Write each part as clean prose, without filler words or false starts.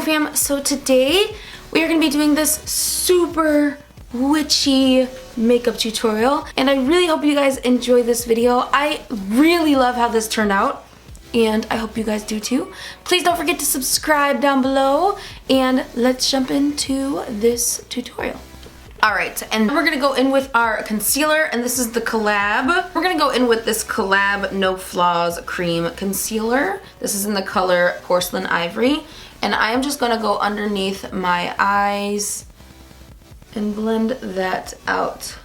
Fam. So today we are going to be doing this super witchy makeup tutorial, and I really hope you guys enjoy this video. I really love how this turned out, and I hope you guys do too. Please don't forget to subscribe down below, and let's jump into this tutorial. Alright, and we're gonna go in with our concealer, and this is the Collab. We're gonna go in with this Collab No Flaws Cream Concealer. This is in the color Porcelain Ivory, and I am just gonna go underneath my eyes and blend that out.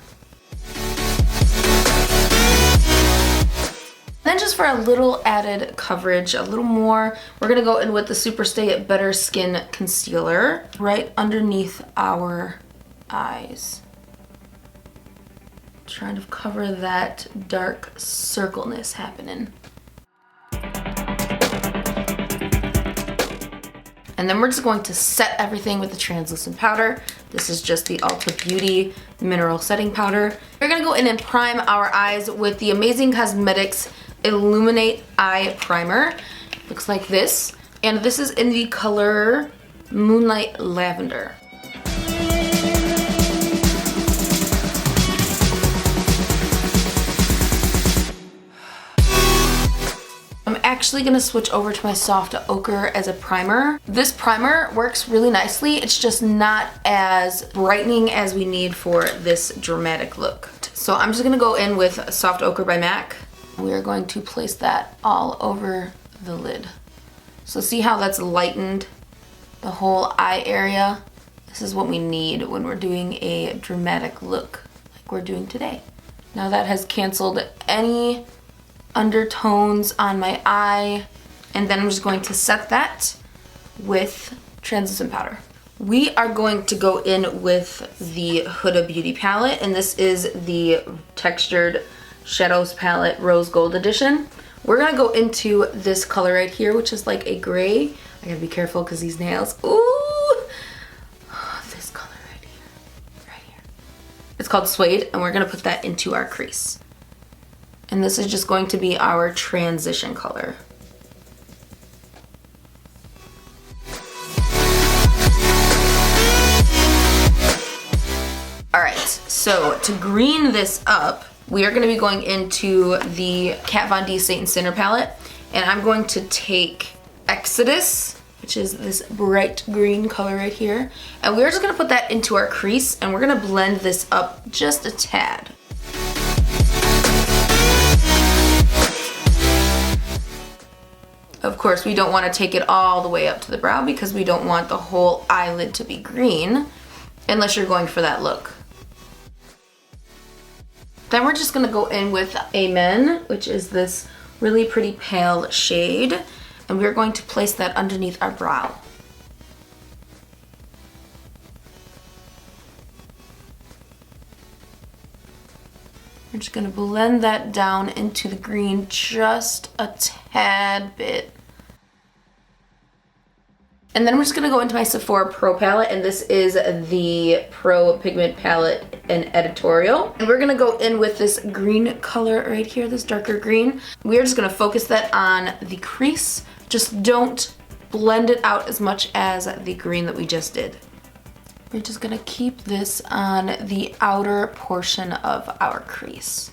Then just for a little added coverage, a little more, we're gonna go in with the Superstay Better Skin Concealer right underneath our eyes. Trying to cover that dark circleness happening. And then we're just going to set everything with the translucent powder. This is just the Ulta Beauty Mineral Setting Powder. We're gonna go in and prime our eyes with the Amazing Cosmetics Illuminate Eye Primer. Looks like this. And this is in the color Moonlight Lavender. I'm actually gonna switch over to my Soft Ochre as a primer. This primer works really nicely. It's just not as brightening as we need for this dramatic look. So I'm just gonna go in with Soft Ochre by MAC. We are going to place that all over the lid. So see how that's lightened the whole eye area? This is what we need when we're doing a dramatic look like we're doing today. Now that has canceled any undertones on my eye, and then I'm just going to set that with translucent powder. We are going to go in with the Huda Beauty palette, and this is the Textured Shadows palette Rose Gold edition. We're gonna go into this color right here, which is like a gray. I gotta be careful because these nails, ooh, this color right here. It's called Suede, and we're gonna put that into our crease. And this is just going to be our transition color. Alright, so to green this up, we are going to be going into the Kat Von D Saint and Sinner palette. And I'm going to take Exodus, which is this bright green color right here. And we're just going to put that into our crease, and we're going to blend this up just a tad. Of course, we don't want to take it all the way up to the brow because we don't want the whole eyelid to be green unless you're going for that look. Then we're just going to go in with Amen, which is this really pretty pale shade, and we're going to place that underneath our brow. We're just going to blend that down into the green just a tad bit. And then I'm just going to go into my Sephora Pro palette, and this is the Pro Pigment Palette in Editorial. And we're going to go in with this green color right here, this darker green. We're just going to focus that on the crease. Just don't blend it out as much as the green that we just did. We're just gonna keep this on the outer portion of our crease.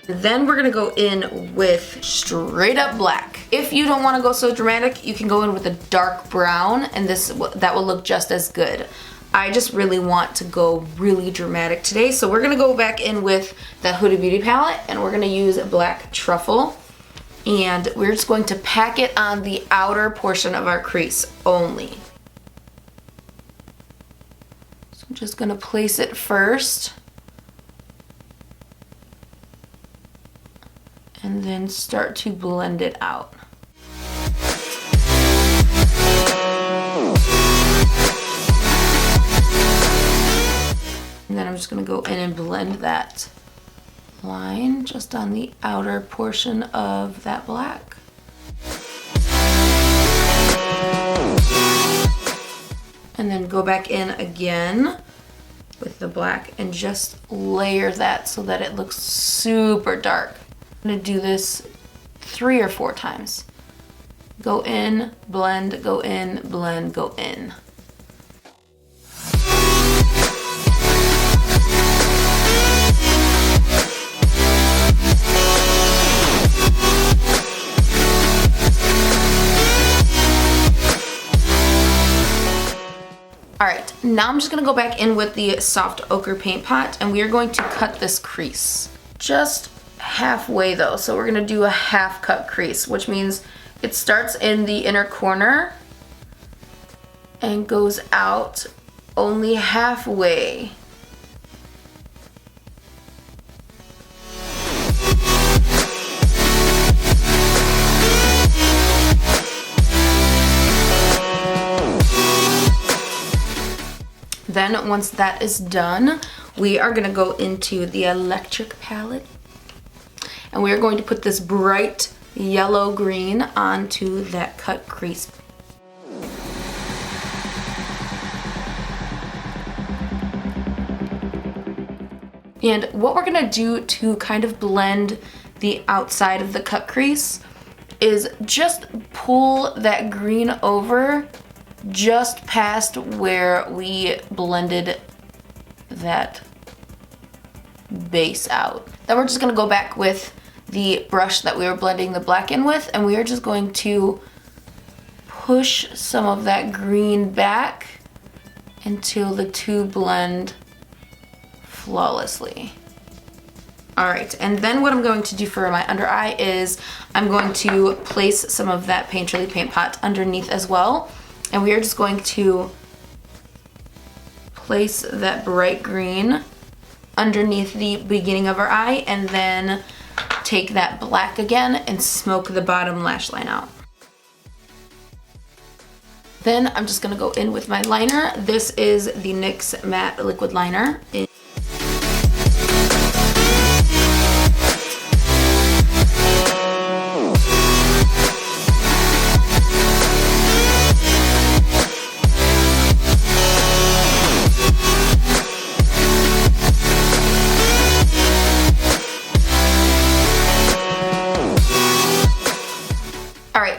Then we're gonna go in with straight up black. If you don't wanna go so dramatic, you can go in with a dark brown, and that will look just as good. I just really want to go really dramatic today, so we're gonna go back in with the Huda Beauty palette, and we're gonna use Black Truffle. And we're just going to pack it on the outer portion of our crease only. So I'm just going to place it first. And then start to blend it out. And then I'm just going to go in and blend that line just on the outer portion of that black. And then go back in again with the black and just layer that so that it looks super dark. I'm gonna do this 3 or 4 times. Go in, blend, go in, blend, go in. Alright, now I'm just gonna go back in with the soft ochre paint pot and we are going to cut this crease. Just halfway though, so we're gonna do a half cut crease, which means it starts in the inner corner and goes out only halfway. Then once that is done, we are gonna go into the electric palette and we are going to put this bright yellow green onto that cut crease. And what we're gonna do to kind of blend the outside of the cut crease is just pull that green over just past where we blended that base out. Then we're just gonna go back with the brush that we were blending the black in with and we are just going to push some of that green back until the two blend flawlessly. Alright, and then what I'm going to do for my under eye is I'm going to place some of that Painterly paint pot underneath as well. And we are just going to place that bright green underneath the beginning of our eye and then take that black again and smoke the bottom lash line out. Then I'm just gonna go in with my liner. This is the NYX Matte Liquid Liner.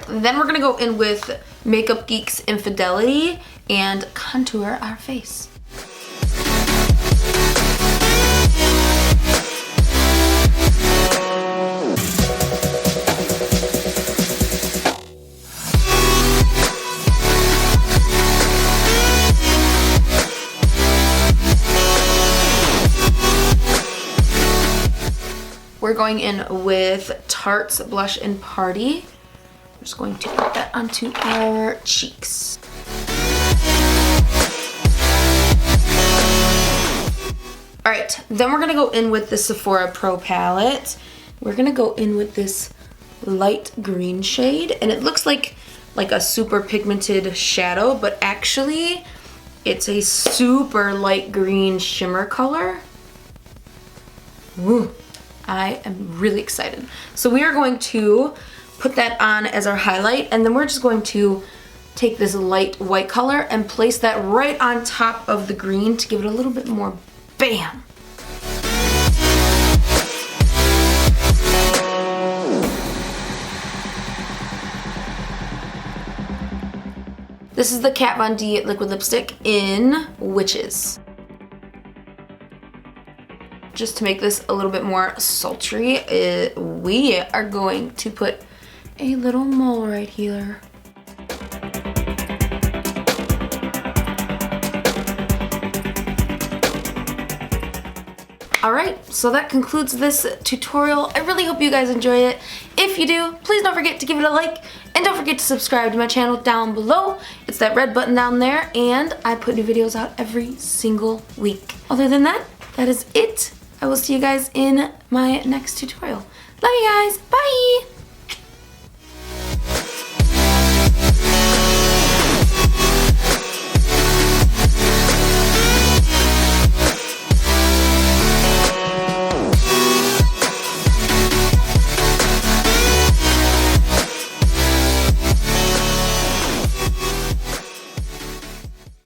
Then we're gonna go in with Makeup Geek's Infidelity and contour our face. We're going in with Tarte's Blush and Party. I'm just going to put that onto our cheeks. Alright, then we're gonna go in with the Sephora Pro palette. We're gonna go in with this light green shade, and it looks like a super pigmented shadow, but actually it's a super light green shimmer color. Woo, I am really excited. So we are going to put that on as our highlight, and then we're just going to take this light white color and place that right on top of the green to give it a little bit more bam. This is the Kat Von D liquid lipstick in Witches. Just to make this a little bit more sultry, we are going to put a little mole right here. Alright, so that concludes this tutorial. I really hope you guys enjoy it. If you do, please don't forget to give it a like, and don't forget to subscribe to my channel down below. It's that red button down there, and I put new videos out every single week. Other than that, that is it. I will see you guys in my next tutorial. Love you guys, bye!